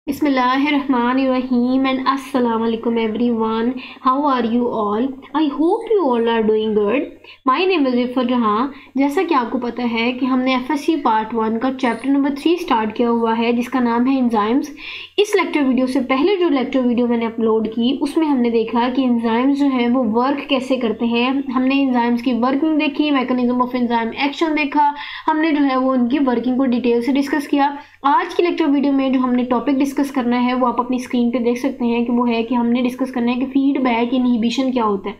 Bismillahirrahmanirrahim and Assalamu alaikum everyone. How are you all? I hope you all are doing good. My name is इफ़ा जहां. जैसा कि आपको पता है कि हमने FSC पार्ट 1 का चैप्टर नंबर 3 स्टार्ट किया हुआ है जिसका नाम है एंजाइम्स. इस लेक्चर वीडियो से पहले जो लेक्चर वीडियो मैंने अपलोड की उसमें हमने देखा कि एंजाइम्स जो है वो वर्क कैसे करते हैं. हमने एंजाइम्स की वर्किंग देखी, मैकेनिज्म ऑफ एंजाइम एक्शन देखा, हमने जो है वो उनकी वर्किंग को डिटेल से डिस्कस किया. आज की लेक्चर वीडियो में जो हमने टॉपिक डिस्कस करना है वो आप अपनी स्क्रीन पे देख सकते हैं कि वो है कि हमने डिस्कस करना है कि फीडबैक इनहिबिशन क्या होता है.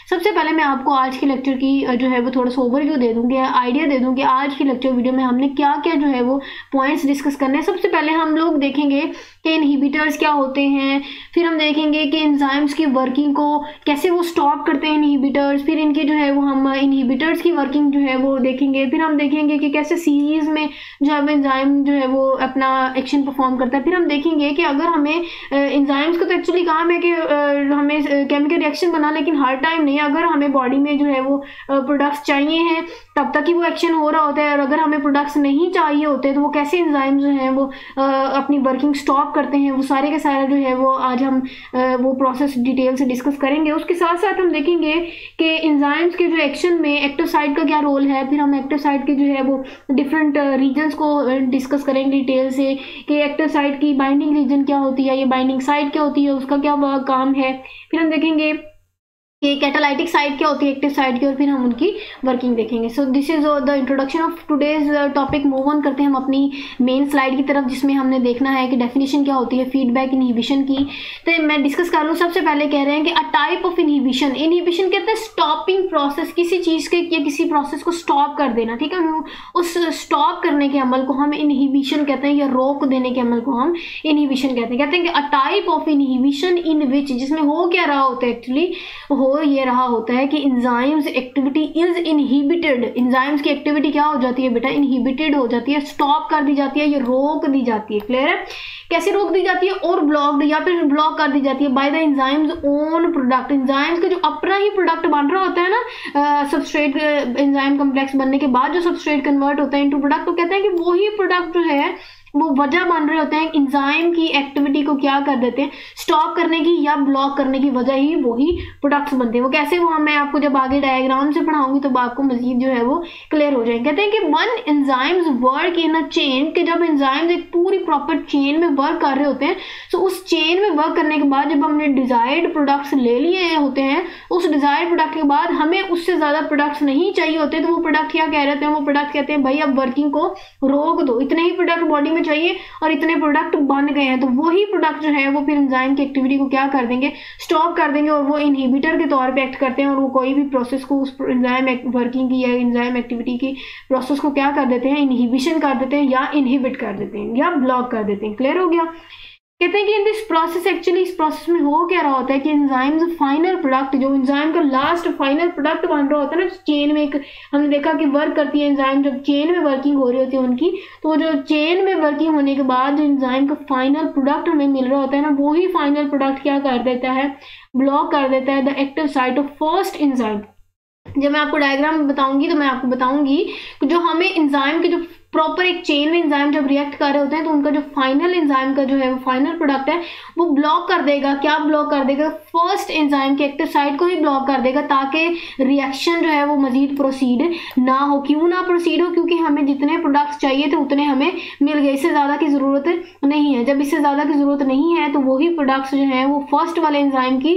सबसे पहले मैं आपको आज की लेक्चर की जो है वो थोड़ा सा ओवरव्यू दे दूंगी, आइडिया दे दूंगी आज की लेक्चर वीडियो में हमने क्या क्या जो है वो पॉइंट्स डिस्कस करने हैं. सबसे पहले हम लोग देखेंगे कि इनहिबिटर्स क्या होते हैं, फिर हम देखेंगे कि एंजाइम्स की वर्किंग को कैसे वो स्टॉप करते हैं इनहिबिटर्स, फिर इनके जो है वो हम इनहिबिटर्स की वर्किंग जो है वो देखेंगे, फिर हम देखेंगे कि कैसे सीरीज में जो है एंजाइम जो है वो अपना एक्शन परफॉर्म करता है. फिर हम देखेंगे कि अगर हमें एंजाइम्स को तो एक्चुअली काम है कि हमें केमिकल रिएक्शन बना, लेकिन हर टाइम नहीं. अगर हमें बॉडी में जो है वो प्रोडक्ट्स चाहिए हैं तब तक ही वो एक्शन हो रहा होता है, और अगर हमें प्रोडक्ट्स नहीं चाहिए होते तो वो कैसे एंजाइम जो है वो अपनी वर्किंग स्टॉप करते हैं. वो सारे के सारे जो है वो आज हम वो प्रोसेस डिटेल से डिस्कस करेंगे. उसके साथ साथ हम देखेंगे कि एंजाइम्स के जो एक्शन में एक्टिव साइट का क्या रोल है. फिर हम एक्टिव साइट के जो है वो डिफरेंट रीजन्स को डिस्कस करेंगे डिटेल से कि एक्टिव साइट की बाइंडिंग रीजन क्या होती है, ये बाइंडिंग साइट क्या होती है, उसका क्या काम है. फिर हम देखेंगे कि कैटालाइटिक साइट क्या होती है एक्टिव साइट की, और फिर हम उनकी वर्किंग देखेंगे. So this is the introduction of today's topic. Move on करते हैं हम अपनी मेन स्लाइड की तरफ जिसमें हमने देखना है कि डेफिनेशन क्या होती है फीडबैक इनहिबिशन की. तो मैं डिस्कस कर लूँ. सबसे पहले कह रहे हैं कि a type of inhibition. Inhibition कहते हैं स्टॉपिंग प्रोसेस, किसी चीज़ के या किसी प्रोसेस को स्टॉप कर देना. ठीक है, उस स्टॉप करने के अमल को हम इनहिबिशन कहते हैं, या रोक देने के अमल को हम इनहिबिशन कहते हैं. कहते हैं कि अ टाइप ऑफ इनहिबिशन इन विच, जिसमें हो क्या रहा होता है एक्चुअली, हो ये रहा होता है कि enzymes activity is inhibited. Enzymes की एक्टिविटी क्या हो जाती है बेटा, इनहिबिटेड हो जाती है, स्टॉप कर दी जाती है, ये रोक दी जाती है. क्लियर है? कैसे रोक दी जाती है? और ब्लॉक्ड, या फिर ब्लॉक कर दी जाती है by the enzymes own product. Enzymes का जो अपना ही प्रोडक्ट बन रहा होता है ना, सबस्ट्रेट एंजाइम कम्प्लेक्स बनने के बाद जो सबस्ट्रेट कन्वर्ट होता है इनटू प्रोडक्ट, तो कहते हैं कि वही प्रोडक्ट जो है वो वजह बन रहे होते हैं एंजाइम की एक्टिविटी को क्या कर देते हैं, स्टॉप करने की या ब्लॉक करने की वजह ही वही प्रोडक्ट्स बनते हैं. वो कैसे, वो मैं आपको जब आगे डायग्राम से पढ़ाऊंगी तो आपको मजीद जो है वो क्लियर हो जाएंगे. कहते हैं कि one enzymes work in a chain, कि जब एंजाइम्स एक पूरी प्रॉपर चेन में वर्क कर रहे होते हैं तो उस चेन में वर्क करने के बाद जब हमने डिजायर्ड प्रोडक्ट्स ले लिए होते हैं, उस डिजायर्ड प्रोडक्ट के बाद हमें उससे ज़्यादा प्रोडक्ट्स नहीं चाहिए होते, तो वो प्रोडक्ट क्या कह रहे हैं, वो प्रोडक्ट कहते हैं भाई अब वर्किंग को रोक दो, इतने ही प्रोडक्ट बॉडी में चाहिए और इतने प्रोडक्ट बन गए हैं. तो वही प्रोडक्ट जो है वो फिर एंजाइम की एक्टिविटी को क्या कर देंगे, स्टॉप कर देंगे, और वो इनहिबिटर के तौर पे एक्ट करते हैं, और वो कोई भी प्रोसेस को उस एंजाइम वर्किंग की या एंजाइम एक्टिविटी की प्रोसेस को क्या कर देते हैं, इनहिबिशन कर देते हैं, या इनहिबिट कर देते हैं, या ब्लॉक कर देते हैं. क्लियर हो गया? कहते हैं कि इन दिस प्रोसेस, एक्चुअली इस प्रोसेस में हो क्या रहा होता है कि एंजाइम्स फाइनल प्रोडक्ट, जो एंजाइम का लास्ट फाइनल प्रोडक्ट बन रहा होता है ना चेन में, एक हमने देखा कि वर्क करती है एंजाइम जब चेन में वर्किंग हो रही होती है उनकी, तो जो चेन में वर्किंग होने के बाद जो एंजाइम का फाइनल प्रोडक्ट हमें मिल रहा होता है ना, वही फाइनल प्रोडक्ट क्या कर देता है, ब्लॉक कर देता है the active site of first enzyme. जब मैं आपको डायग्राम बताऊंगी तो मैं आपको बताऊंगी जो हमें एंजाइम के जो प्रॉपर एक चेन में एंजाइम जब रिएक्ट कर रहे होते हैं तो उनका जो फाइनल एंजाइम का जो है वो फाइनल प्रोडक्ट है वो ब्लॉक कर देगा. क्या ब्लॉक कर देगा? फर्स्ट एंजाइम के एक्टिव साइट को ही ब्लॉक कर देगा, ताकि रिएक्शन जो है वो मजीद प्रोसीड ना हो. क्यों ना प्रोसीड हो? क्योंकि हमें जितने प्रोडक्ट्स चाहिए थे उतने हमें मिल गए, इससे ज़्यादा की ज़रूरत नहीं है. जब इससे ज़्यादा की ज़रूरत नहीं है तो वही प्रोडक्ट्स जो हैं वो फर्स्ट वाले एंजाइम की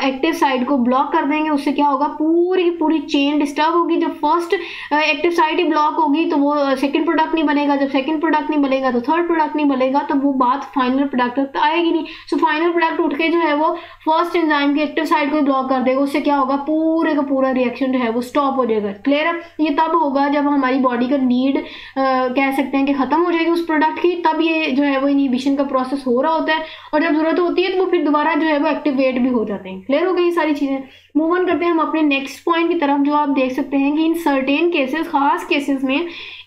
एक्टिव साइट को ब्लॉक कर देंगे. उससे क्या होगा, पूरी की पूरी चेन डिस्टर्ब होगी. जब फर्स्ट एक्टिव साइट ही ब्लॉक होगी तो वो सेकेंड प्रोडक्ट नहीं बनेगा, जब सेकंड प्रोडक्ट नहीं बनेगा तो थर्ड प्रोडक्ट नहीं बनेगा, तो वो बात फाइनल प्रोडक्ट तक आएगी नहीं. सो फाइनल प्रोडक्ट उठ के जो है वो फर्स्ट एंजाइम की एक्टिव साइट को ब्लॉक कर देगा. उससे क्या होगा, पूरे का पूरा रिएक्शन जो है वो स्टॉप हो जाएगा. क्लियर है? ये तब होगा जब हमारी बॉडी का नीड कह सकते हैं कि खत्म हो जाएगी उस प्रोडक्ट की, तब ये जो है वो इनहिबिशन का प्रोसेस हो रहा होता है, और जब जरूरत होती है तो वो फिर दोबारा जो है वो एक्टिवेट भी हो जाते हैं. क्लियर हो गई सारी चीजें? मूव ऑन करते हैं हम अपने नेक्स्ट पॉइंट की तरफ, जो आप देख सकते हैं कि इन सर्टेन केसेस, खास केसेस में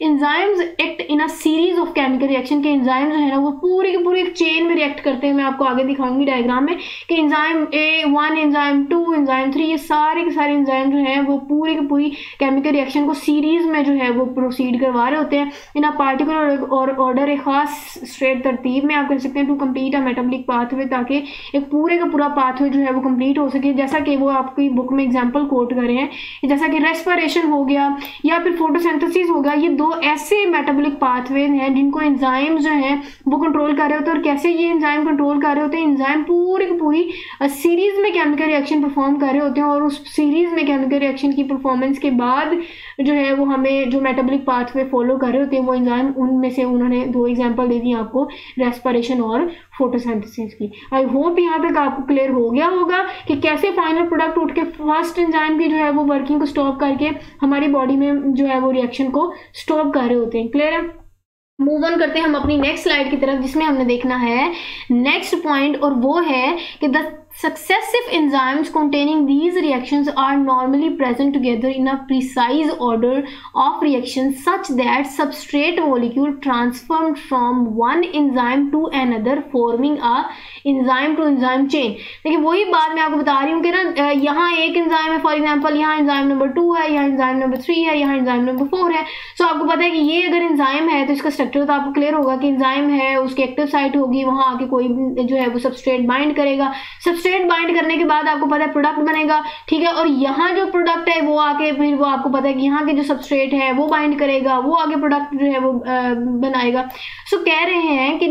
enzyme enzymes act in a series of chemical reaction, के एंजाइम जो है ना वो पूरे के पूरे एक चेन में रिएक्ट करते हैं। मैं आपको आगे दिखाऊंगी डायग्राम में कि एंजाइम A1, एंजाइम 2, एंजाइम 3, ये सारे के सारे एंजाइम जो हैं वो पूरी की पूरी केमिकल रिएक्शन को सीरीज में जो है वो प्रोसीड करवा रहे होते हैं इन अ पार्टिकुलर और ऑर्डर, एक खास स्ट्रेट तरतीब में आप कह सकते हैं, to complete a metabolic pathway, ताकि एक पूरे का पूरा पाथवे जो है वो कंप्लीट हो सके। जैसा कि वो आपकी बुक में एग्जांपल कोट कर रहे हैं, जैसा कि रेस्पिरेशन हो गया या फिर फोटोसिंथेसिस हो गया, ये दो ऐसे मेटाबॉलिक पाथवे हैं जिनको एंजाइम जो है वो कंट्रोल कर रहे होते हैं। और कैसे ये एंजाइम कंट्रोल कर रहे होते हैं, एंजाइम पूरी की पूरी सीरीज में केमिकल रिएक्शन परफॉर्म कर रहे होते हैं, और उस सीरीज में केमिकल रिएक्शन की परफॉर्मेंस के बाद जो है वो हमें जो मेटाबॉलिक पाथवे फॉलो कर रहे होते हैं वो एंजाइम, उनमें से उन्होंने दो एग्जांपल दे दी आपको, रेस्पिरेशन और फोटोसिंथेसिस की। आई होप यहाँ तक आपको क्लियर हो गया होगा कि कैसे फाइनल प्रोडक्ट उठ के फर्स्ट एंजाइम की जो है वो वर्किंग को स्टॉप करके हमारी बॉडी में जो है वो रिएक्शन को स्टॉप कर रहे होते हैं। क्लियर है? मूव ऑन करते हैं हम अपनी नेक्स्ट स्लाइड की तरफ, जिसमें हमने देखना है नेक्स्ट पॉइंट, और वो है कि the successive enzymes containing these reactions are normally present together in a precise order of reaction such that substrate molecule transformed from one enzyme to another forming a enzyme to enzyme chain। देखिए वही बात मैं आपको बता रही हूँ कि ना यहाँ एक एंजाइम है, फॉर एग्जांपल यहाँ एंजाइम नंबर 2 है, यहाँ एंजाइम नंबर 3 है, यहाँ एंजाइम नंबर 4 है। सो आपको पता है कि ये अगर एंजाइम है तो इसका स्ट्रक्चर तो आपको क्लियर होगा कि एंजाइम है, उसकी एक्टिव साइट होगी, वहाँ आके कोई जो है वो सबस्ट्रेट बाइंड करेगा, सबस्ट्रेट बाइंड करने के बाद आपको पता है प्रोडक्ट बनेगा, ठीक है। और यहाँ जो प्रोडक्ट है वो आके फिर वो आपको पता है कि यहाँ के जो सबस्ट्रेट है वो बाइंड करेगा, वो आगे प्रोडक्ट जो है वो बनाएगा। सो कह रहे हैं कि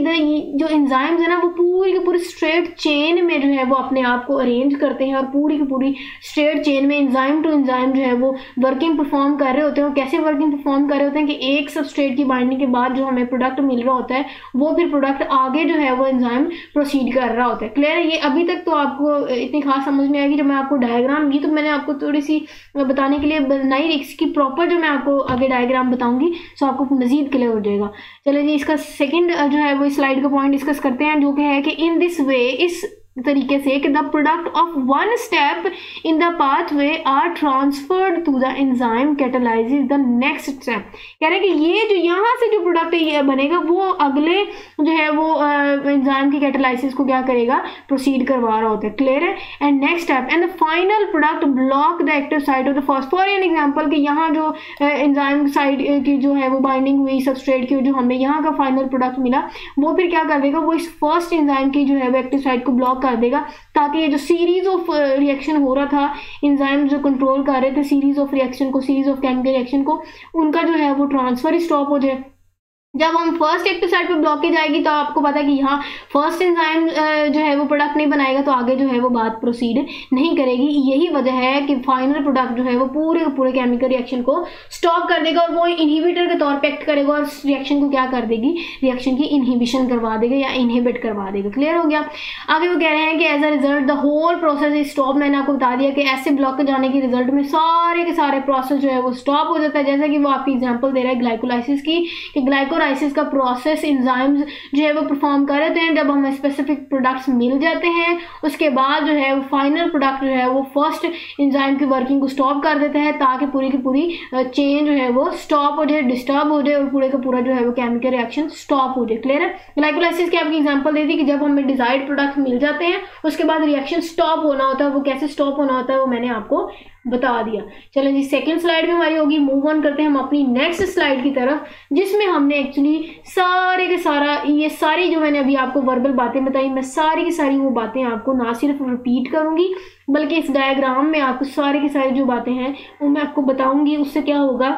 जो एंजाइम्स है ना वो पूरी की पूरी स्ट्रेट चेन में जो है वो अपने आप को अरेंज करते हैं, और पूरी की पूरी स्ट्रेट चेन में एंजाइम टू एंजाइम जो है वो वर्किंग परफॉर्म कर रहे होते हैं। और कैसे वर्किंग परफॉर्म कर रहे होते हैं कि एक सबस्ट्रेट की बाइंडिंग के बाद जो हमें प्रोडक्ट मिल रहा होता है वो फिर प्रोडक्ट आगे जो है वो एंजाइम प्रोसीड कर रहा होता है। क्लियर है? ये अभी तक तो आपको इतनी खास समझ में आएगी। जब मैं आपको डायग्राम दी तो मैंने आपको थोड़ी सी बताने के लिए बनाई, इसकी प्रॉपर जो मैं आपको आगे डायग्राम बताऊंगी सो आपको मजीद क्लियर हो जाएगा। चलिए जी, इसका सेकंड जो है वो स्लाइड का पॉइंट डिस्कस करते हैं, जो कि है कि इन दिस वे, इस तरीके से कि the product of one step in the pathway are transferred to the enzyme catalyses the next step. कह रहे हैं कि ये जो यहाँ से जो प्रोडक्ट ये बनेगा वो अगले जो है वो एंजाइम की कैटालाइसिस को क्या करेगा, प्रोसीड करवा रहा होता है। क्लियर है? And next step and the final product block the active site of the first. For an example कि यहाँ जो एंजाइम साइड की जो है वो बाइंडिंग हुई सबस्ट्रेट की, जो हमें यहाँ का फाइनल प्रोडक्ट मिला, वो फिर क्या कर देगा, वो इस फर्स्ट एंजाइम की जो है वो एक्टिव साइट को ब्लॉक कर देगा, ताकि ये जो सीरीज ऑफ रिएक्शन हो रहा था, एंजाइम जो कंट्रोल कर रहे थे सीरीज ऑफ रिएक्शन को, सीरीज ऑफ केमिकल रिएक्शन को, उनका जो है वो ट्रांसफर स्टॉप हो जाए। जब हम फर्स्ट एक्टिव साइट पे ब्लॉकेज आएगी तो आपको पता है कि यहाँ फर्स्ट एंजाइम जो है वो प्रोडक्ट नहीं बनाएगा, तो आगे जो है वो बात प्रोसीड नहीं करेगी। यही वजह है कि फाइनल प्रोडक्ट जो है वो पूरे पूरे केमिकल रिएक्शन को स्टॉप कर देगा, और वो इनहिबिटर के तौर पे एक्ट करेगा और रिएक्शन को क्या कर देगी, रिएक्शन की इनहिबिशन करवा देगा या इनहिबिट करवा देगा। क्लियर हो गया? आगे वो कह रहे हैं कि as a result the whole process is stop. मैंने आपको बता दिया कि ऐसे ब्लॉक जाने के रिजल्ट में सारे के सारे प्रोसेस जो है वो स्टॉप हो जाता है। जैसा कि वो आपकी एग्जाम्पल दे रहा है ग्लाइकोलाइसिस की, कि ग्लाइकोलाइसिस का प्रोसेस एंजाइम्स जो है वो परफॉर्म कर रहे हैं। जब हमें स्पेसिफिक प्रोडक्ट्स मिल जाते हैं उसके बाद जो है वो फाइनल प्रोडक्ट जो है वो फर्स्ट एंजाइम की वर्किंग को स्टॉप कर देता है, ताकि पूरी की पूरी चेन जो है वो स्टॉप हो जाए, डिस्टर्ब हो जाए, और पूरे का पूरा जो है वो केमिकल रिएक्शन स्टॉप हो जाए। क्लियर है? ग्लाइकोलाइसिस की आपकी एग्जांपल दे दी कि जब हमें डिजायर्ड प्रोडक्ट मिल जाते हैं उसके बाद रिएक्शन स्टॉप होना होता है। वो कैसे स्टॉप होना होता है वो मैंने आपको बता दिया। चलो जी, सेकंड स्लाइड में हमारी होगी। मूव ऑन करते हैं हम अपनी नेक्स्ट स्लाइड की तरफ, जिसमें हमने एक्चुअली सारे के सारा ये सारी जो मैंने अभी आपको वर्बल बातें बताई, मैं सारी की सारी वो बातें आपको ना सिर्फ रिपीट करूंगी बल्कि इस डायग्राम में आपको सारी की सारी जो बातें हैं वो मैं आपको बताऊंगी। उससे क्या होगा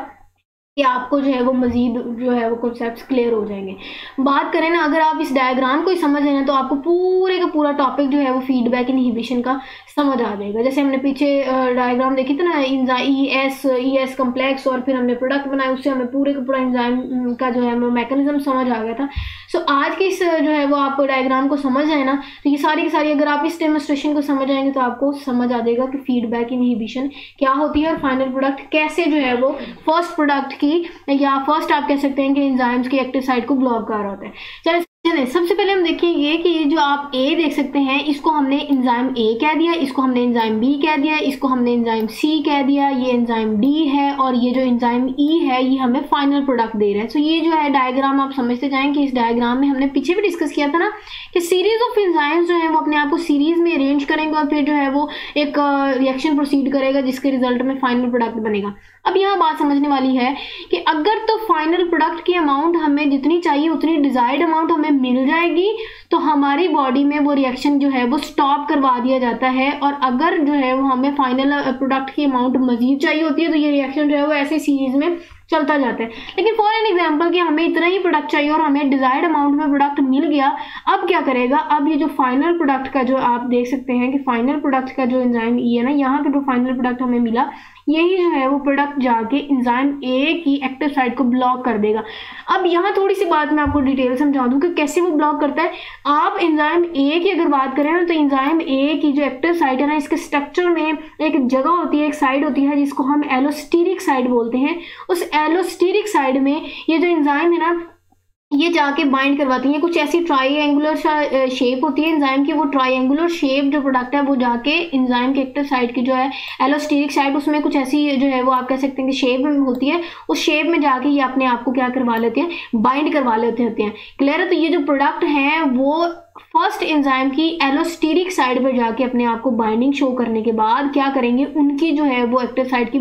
कि आपको जो है वो मजीद जो है वो कॉन्सेप्ट्स क्लियर हो जाएंगे। बात करें ना, अगर आप इस डायग्राम को ही समझ लेना तो आपको पूरे का पूरा टॉपिक जो है वो फीडबैक इनहिबिशन का समझ आ जाएगा। जैसे हमने पीछे डायग्राम देखी थी ना, ES कम्प्लेक्स, और फिर हमने प्रोडक्ट बनाया, उससे हमें पूरे का पूरा एंजाइम का जो है मैकेनिज्म समझ आ गया था। सो आज की इस जो है वो आप डायग्राम को समझ आए ना, तो ये सारी की सारी अगर आप इस डेमोन्स्ट्रेशन को समझ आएंगे तो आपको समझ आ जाएगा कि फीडबैक इनहिबिशन क्या होती है और फाइनल प्रोडक्ट कैसे जो है वो फर्स्ट प्रोडक्ट की, या फर्स्ट आप कह सकते हैं कि एंजाइम्स की एक्टिव साइट को ब्लॉक कर रहा होता है। चलो चलिए सबसे पहले हम देखेंगे कि ये जो आप ए देख सकते हैं इसको हमने एंजाइम ए कह दिया, इसको हमने एंजाइम बी कह दिया, इसको हमने एंजाइम सी कह दिया, ये एंजाइम डी है और ये जो एंजाइम ई है ये हमें फाइनल प्रोडक्ट दे रहा है। सो ये जो है डायग्राम आप समझते जाएंगे। इस डायग्राम में हमने पीछे भी डिस्कस किया था ना कि सीरीज ऑफ एंजाइम्स जो है वो अपने आप को सीरीज में अरेंज करेंगे और फिर जो है वो एक रिएक्शन प्रोसीड करेगा जिसके रिजल्ट में फाइनल प्रोडक्ट बनेगा। अब यहाँ बात समझने वाली है कि अगर तो फाइनल प्रोडक्ट की अमाउंट हमें जितनी चाहिए उतनी डिजायर्ड अमाउंट हमें मिल जाएगी तो हमारी बॉडी में वो रिएक्शन जो है वो स्टॉप करवा दिया जाता है, और अगर जो है वो हमें फाइनल प्रोडक्ट की अमाउंट मजीद चाहिए होती है तो ये रिएक्शन जो है वो ऐसे सीरीज में चलता जाता है। लेकिन फॉर एन एग्जांपल कि हमें इतना ही प्रोडक्ट चाहिए और हमें डिजायर्ड अमाउंट में प्रोडक्ट मिल गया, अब क्या करेगा, अब ये जो फाइनल प्रोडक्ट का जो आप देख सकते हैं कि फाइनल प्रोडक्ट का जो एंजाइम ई है ना, यहाँ का जो फाइनल प्रोडक्ट हमें मिला यही जो है वो प्रोडक्ट जाके एंजाइम ए की एक्टिव साइट को ब्लॉक कर देगा। अब यहाँ थोड़ी सी बात मैं आपको डिटेल समझा दूं कि कैसे वो ब्लॉक करता है। आप एंजाइम ए की अगर बात करें ना तो एंजाइम ए की जो एक्टिव साइट है ना, इसके स्ट्रक्चर में एक जगह होती है, एक साइड होती है जिसको हम एलोस्टेरिक साइड बोलते हैं। उस एलोस्टेरिक साइड में ये जो एंजाइम है ना ये जाके बाइंड करवाती है। कुछ ऐसी ट्राइंगुलर शेप होती है एंजाइम की, वो ट्राइंगुलर शेप जो प्रोडक्ट है वो जाके एंजाइम के एक्टिव साइट की जो है एलोस्टेरिक साइट, उसमें कुछ ऐसी जो है वो आप कह सकते हैं कि शेप में होती है, उस शेप में जाके ये अपने आप को क्या करवा लेते हैं, बाइंड करवा लेते होते हैं। क्लियर है? तो ये जो प्रोडक्ट है वो फर्स्ट एंजाइम की एलोस्टेरिक साइड पर जाके अपने आप को बाइंडिंग शो करने के बाद क्या करेंगे, उनकी जो है वो एक्टिव साइट की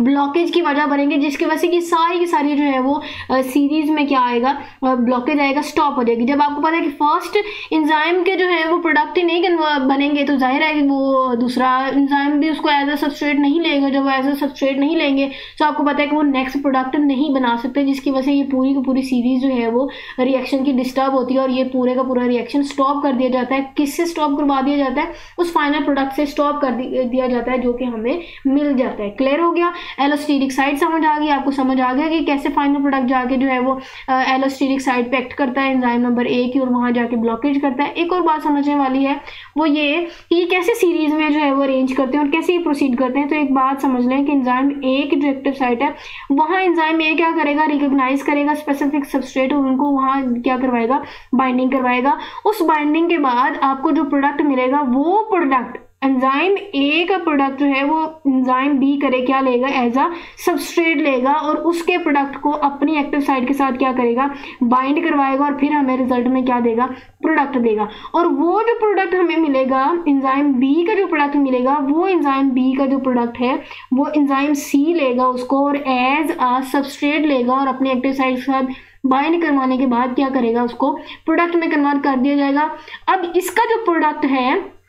ब्लॉकेज की वजह बनेंगे, जिसकी वजह से कि सारी की सारी जो है वो सीरीज में क्या आएगा, ब्लॉकेज आएगा, स्टॉप हो जाएगी। जब आपको पता है कि फर्स्ट एंजाइम के जो है वो प्रोडक्ट ही नहीं बनेंगे तो जाहिर है कि वो दूसरा एंजाइम भी उसको एज अ सबस्ट्रेट नहीं लेगा। जब एज अ सबस्ट्रेट नहीं लेंगे तो आपको पता है कि वो नेक्स्ट प्रोडक्ट नहीं बना सकते, जिसकी वजह से ये पूरी की पूरी सीरीज जो है वो रिएक्शन की डिस्टर्ब होती है और ये पूरे का पूरा रिएक्शन स्टॉप कर दिया जाता है। किससे स्टॉप करवा दिया जाता है? उस फाइनल प्रोडक्ट से स्टॉप कर दिया जाता है जो कि हमें मिल जाता है। क्लियर हो गया? एलोस्टेरिक साइड समझ आ गई आपको, समझ आ गया कि कैसे फाइनल प्रोडक्ट जाके जो है वो एलोस्टेरिक साइड पे एक्ट करता है एंजाइम नंबर ए की और वहां जाके ब्लॉकेज करता है। एक और बात समझने वाली है वो ये कि ये कैसे सीरीज में जो है वो अरेंज करते हैं और कैसे ये प्रोसीड करते हैं। तो एक बात समझ लें कि एंजाइम ए की जो एक्टिव साइट है वहां एंजाइम ए क्या करेगा, रिकॉग्नाइज करेगा स्पेसिफिक सबस्ट्रेट और उनको वहां क्या करवाएगा, बाइंडिंग करवाएगा। उस बाइंडिंग के बाद आपको जो प्रोडक्ट मिलेगा वो प्रोडक्ट एंजाइम ए का प्रोडक्ट जो है वो एंजाइम बी करे क्या लेगा, एज अ सबस्ट्रेट लेगा और उसके प्रोडक्ट को अपनी एक्टिव साइट के साथ क्या करेगा, बाइंड करवाएगा और फिर हमें रिजल्ट में क्या देगा, प्रोडक्ट देगा। और वो जो प्रोडक्ट हमें मिलेगा एंजाइम बी का जो प्रोडक्ट मिलेगा वो एंजाइम बी का जो प्रोडक्ट है वो एंजाइम सी लेगा उसको और एज अ सबस्ट्रेट लेगा और अपनी एक्टिव साइट के साथ बाइंड करवाने के बाद क्या करेगा, उसको प्रोडक्ट में कन्वर्ट कर दिया जाएगा। अब इसका जो प्रोडक्ट है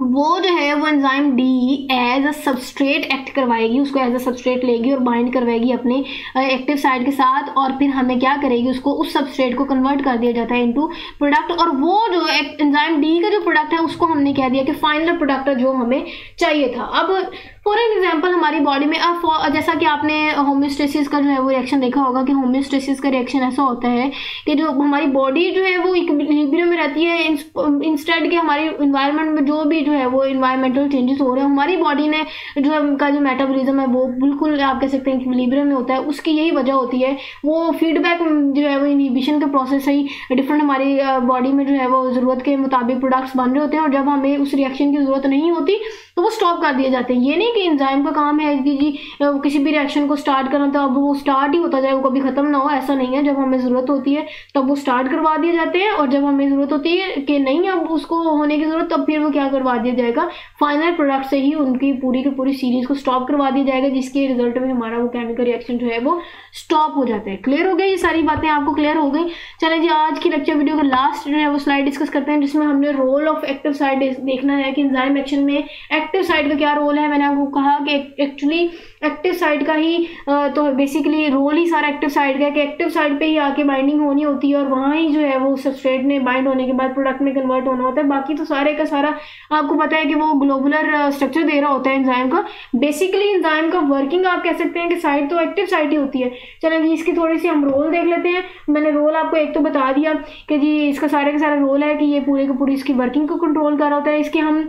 वो जो है वो enzyme D as a substrate act करवाएगी, उसको एज अ सबस्ट्रेट लेगी और बाइंड करवाएगी अपने एक्टिव साइट के साथ और फिर हमें क्या करेगी, उसको उस सबस्ट्रेट को कन्वर्ट कर दिया जाता है इनटू प्रोडक्ट। और वो जो एंजाइम डी का जो प्रोडक्ट है उसको हमने कह दिया कि फाइनल प्रोडक्ट जो हमें चाहिए था। अब फॉर एन एग्जाम्पल हमारी बॉडी में अब जैसा कि आपने होम्योस्टेसिस का जो है वो रिएक्शन देखा होगा कि होम्योस्टेसिस का रिएक्शन ऐसा होता है कि जो हमारी बॉडी जो है वो इक्विलिब्रियम में रहती है, इंस्टेड के हमारी इन्वायरमेंट में जो भी जो है वो इन्वायरमेंटल चेंजेस हो रहे हैं, हमारी बॉडी ने जो है उनका जो मेटाबॉलिज्म है वो बिल्कुल आप कह सकते हैं इक्विलिब्रियम में होता है। उसकी यही वजह होती है, वो फीडबैक जो है वो इनहिबिशन के प्रोसेस से ही डिफरेंट हमारी बॉडी में जो है वो ज़रूरत के मुताबिक प्रोडक्ट्स बन रहे होते हैं और जब हमें उस रिएक्शन की ज़रूरत नहीं होती तो वो स्टॉप कर दिए जाते हैं। ये नहीं कि एंजाइम का काम है कि जी किसी भी रिएक्शन को स्टार्ट करना तो अब वो स्टार्ट ही होता जाए, वो कभी खत्म ना हो, ऐसा नहीं है। जब हमें ज़रूरत होती है तब वो स्टार्ट करवा दिए जाते हैं और जब हमें ज़रूरत होती है कि नहीं अब उसको होने की ज़रूरत तब फिर वो क्या करवा दिया जाएगा, फाइनल प्रोडक्ट से ही उनकी पूरी की पूरी सीरीज को स्टॉप करवा दिया जाएगा, जिसके रिजल्ट में हमारा वो केमिकल रिएक्शन जो है वो स्टॉप हो जाता है। क्लियर हो गया? ये सारी बातें आपको क्लियर हो गई। चलें जी आज की लेक्चर वीडियो का लास्ट जो है वो स्लाइड डिस्कस करते हैं जिसमें हमने रोल ऑफ एक्टिव साइट देखना है कि एंजाइम एक्शन में एक्टिव साइट का क्या रोल है। मैंने आपको कहा कि एक्चुअली एक्टिव साइट का ही तो बेसिकली रोल ही सारा एक्टिव साइट का है कि एक्टिव साइट पे ही आके बाइंडिंग होनी होती है और वहाँ ही जो है वो सबस्ट्रेट में बाइंड होने के बाद प्रोडक्ट में कन्वर्ट होना होता है। बाकी तो सारे का सारा आपको पता है कि वो ग्लोबुलर स्ट्रक्चर दे रहा होता है एंजाइम का। बेसिकली एंजाइम का वर्किंग आप कह सकते हैं कि साइट तो एक्टिव साइट ही होती है। चलें जी इसकी थोड़ी सी हम रोल देख लेते हैं। मैंने रोल आपको एक तो बता दिया कि जी इसका सारे का सारा रोल है कि ये पूरे की पूरी इसकी वर्किंग को कंट्रोल कर रहा होता है। इसके हम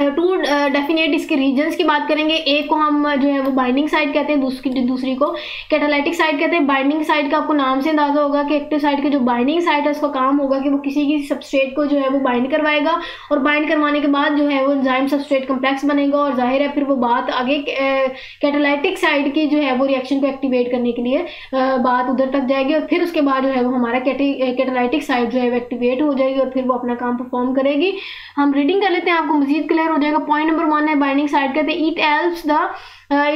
टू डेफिनेट इसके रीजन्स की बात करेंगे। एक को हम जो है वो बाइंडिंग साइट कहते हैं, दूसरी को कैटालाइटिक साइट कहते हैं। बाइंडिंग साइट का आपको नाम से अंदाजा होगा कि एक्टिव साइट के जो बाइंडिंग साइट है उसका काम होगा कि वो किसी सबस्ट्रेट को जो है वो बाइंड करवाएगा, और बाइंड करवाने के बाद जो है वो एंजाइम सबस्ट्रेट कम्प्लेक्स बनेगा, और जाहिर है फिर वो बात आगे कैटालाइटिक साइट की जो है वो रिएक्शन को एक्टिवेट करने के लिए बात उधर तक जाएगी, और फिर उसके बाद जो है वो हमारा कैटालाइटिक साइट जो है वो एक्टिवेट हो जाएगी और फिर वो अपना काम परफॉर्म करेगी। हम रीडिंग कर लेते हैं, आपको मजीद क्लियर हो जाएगा। पॉइंट नंबर 1 है बाइंडिंग साइट कहते हैं it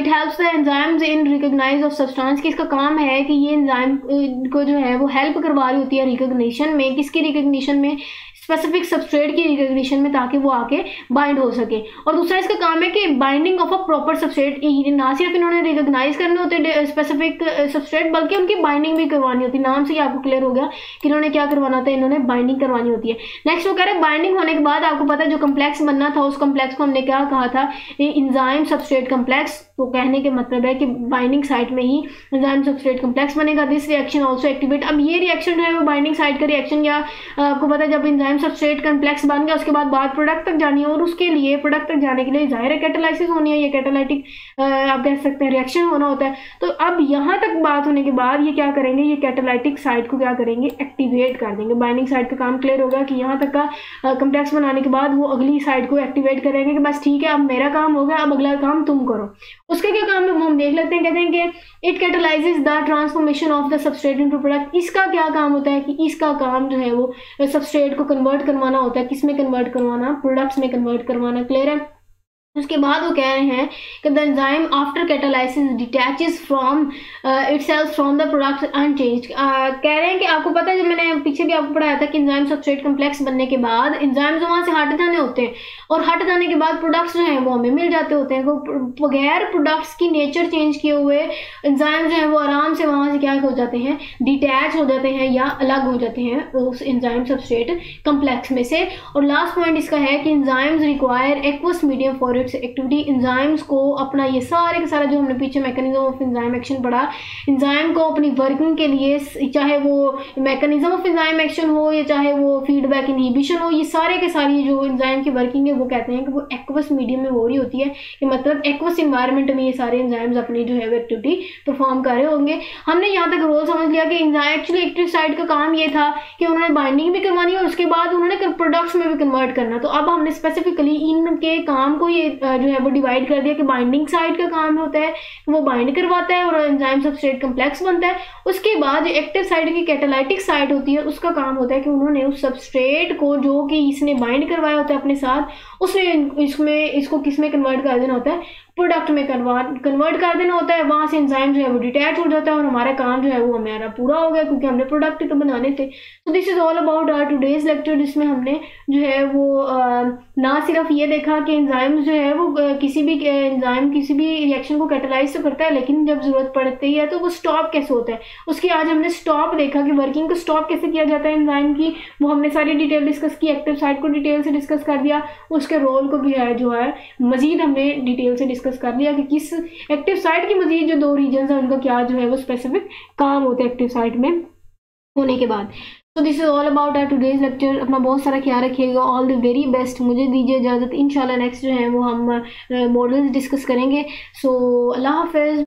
helps the enzymes in recognize of substance, कि इसका काम है कि ये एंजाइम को जो है वो हेल्प करवा रही होती है रिकॉग्निशन में, किसकी रिकॉग्निशन में, स्पेसिफिक सबस्ट्रेट की रिकॉग्निशन में, ताकि वो आके बाइंड हो सके। और दूसरा इसका काम है कि binding of a proper substrate, ना सिर्फ इन्होंने रिकॉग्नाइज करने होते स्पेसिफिक सबस्ट्रेट बल्कि उनकी बाइंडिंग भी करवानी होती है। नाम से ही आपको क्लियर हो गया कि इन्होंने क्या करवाना था, इन्होंने बाइंडिंग करवानी होती है। नेक्स्ट वो कह रहे हैं बाइंडिंग होने के बाद आपको पता है जो कम्प्लेक्स बनना था उस कम्प्लेक्स को हमने क्या कहा था, एंजाइम सबस्ट्रेट कम्प्लेक्स। तो कहने के मतलब है कि बाइंडिंग साइट में ही एंजाइम सबस्ट्रेट कम्प्लेक्स बनेगा। दिस रिएक्शन आल्सो एक्टिवेट, अब ये रिएक्शन जो है वो बाइंडिंग साइट का रिएक्शन, या आपको पता है जब एंजाइम सबस्ट्रेट कम्प्लेक्स बन गया उसके बाद बात प्रोडक्ट तक जानी है, और उसके लिए प्रोडक्ट तक जाने के लिए जाहिर है कैटालाइसिस होनी है, ये कैटालाइटिक आप कह सकते हैं रिएक्शन होना होता है। तो अब यहाँ तक बात होने के बाद ये क्या करेंगे, ये कैटालाइटिक साइट को क्या करेंगे, एक्टिवेट कर देंगे। बाइंडिंग साइट का काम क्लियर होगा कि यहाँ तक का कम्प्लेक्स बनाने के बाद वो अगली साइट को एक्टिवेट करेंगे कि बस ठीक है अब मेरा काम हो गया, अब अगला काम तुम करो। उसका क्या काम है वो हम देख लेते हैं। कहते हैं कि it catalyses the transformation of the substrate into product. इसका क्या काम होता है कि इसका काम जो है वो सबस्ट्रेट को कन्वर्ट करवाना होता है। किस में कन्वर्ट करवाना, प्रोडक्ट्स में कन्वर्ट करवाना। क्लियर है। उसके बाद वो कह रहे हैं कि the enzyme after catalysis detaches from itself from the product unchanged. कह रहे हैं कि आपको पता है जब मैंने पीछे भी आपको पढ़ाया था कि एंजाइम सबस्ट्रेट कम्प्लेक्स बनने के बाद एंजाइम्स वहाँ से हट जाने होते हैं, और हट जाने के बाद प्रोडक्ट्स जो हैं वो हमें मिल जाते होते हैं। तो बगैर प्रोडक्ट्स की नेचर चेंज किए हुए एंजाइम जो है वो आराम से वहाँ से क्या हो जाते हैं, डिटैच हो जाते हैं या अलग हो जाते हैं उस एंजाइम सबस्ट्रेट कम्प्लेक्स में से। और लास्ट पॉइंट इसका है कि enzymes require aqueous medium for activity. Enzymes को अपना ये सारे का सारा जो हमने पीछे मैकेनिज्म ऑफ एंजाइम एक्शन पढ़ा, एंजाइम को अपनी वर्किंग के लिए, चाहे वो मैकेनिज्म ऑफ एंजाइम एक्शन हो या चाहे वो फीडबैक इनहिबिशन हो, ये सारे के सारी जो एंजाइम की वर्किंग है वो कहते हैं कि वो एक्वस मीडियम में हो रही होती है, कि मतलब एक्वस इन्वायरमेंट में ये सारे एंजाइम्स अपनी जो है वो एक्टिविटी परफॉर्म कर रहे होंगे। हमने यहाँ तक रोल समझ लिया कि एक्चुअली एक्टिव साइट का काम ये था कि उन्होंने बाइंडिंग भी करवानी है और उसके बाद उन्होंने प्रोडक्ट्स में भी कन्वर्ट करना। तो अब हमने स्पेसिफिकली इनके काम को ये जो है वो डिवाइड कर दिया कि बाइंडिंग साइट का काम होता है वो बाइंड करवाता है और एंजाइम सबस्ट्रेट कम्प्लेक्स बनता है। उसके बाद जो एक्टिव साइट की कैटालाइटिक साइट होती है उसका काम होता है कि उन्होंने उस सबस्ट्रेट को जो कि इसने बाइंड करवाया होता है अपने साथ, उसने इसको किस में कन्वर्ट कर देना होता है, प्रोडक्ट में कन्वर्ट कर देना होता है। वहाँ से एंजाइम जो है वो डिटैच हो जाता है और हमारा काम जो है वो हमारा पूरा हो गया, क्योंकि हमने प्रोडक्ट तो बनाने थे। तो this is all about our today's lecture, जिसमें हमने जो है वो ना सिर्फ ये देखा कि एंजाइम जो है वो किसी भी रिएक्शन को कैटालाइज तो करता है, लेकिन जब जरूरत पड़ती है तो वो स्टॉप कैसे होता है उसकी आज हमने स्टॉप देखा कि वर्किंग को स्टॉप कैसे किया जाता है एंजाइम की, वो हमने सारी डिटेल डिस्कस की। एक्टिव साइट को डिटेल से डिस्कस कर दिया, उसके रोल को भी है जो है मजीद हमने डिटेल से डिस्कस कर लिया कि किस एक्टिव साइट की मजीद जो 2 रीजन है उनका क्या जो है वो स्पेसिफिक काम होता है एक्टिव साइट में होने के बाद। तो this is all about our today's lecture. अपना बहुत सारा ख्याल रखिएगा। All the very best. मुझे दीजिए इजाज़त। इंशाल्लाह नेक्स्ट जो है वो हम मॉडल्स डिस्कस करेंगे। सो अल्लाह हाफिज़।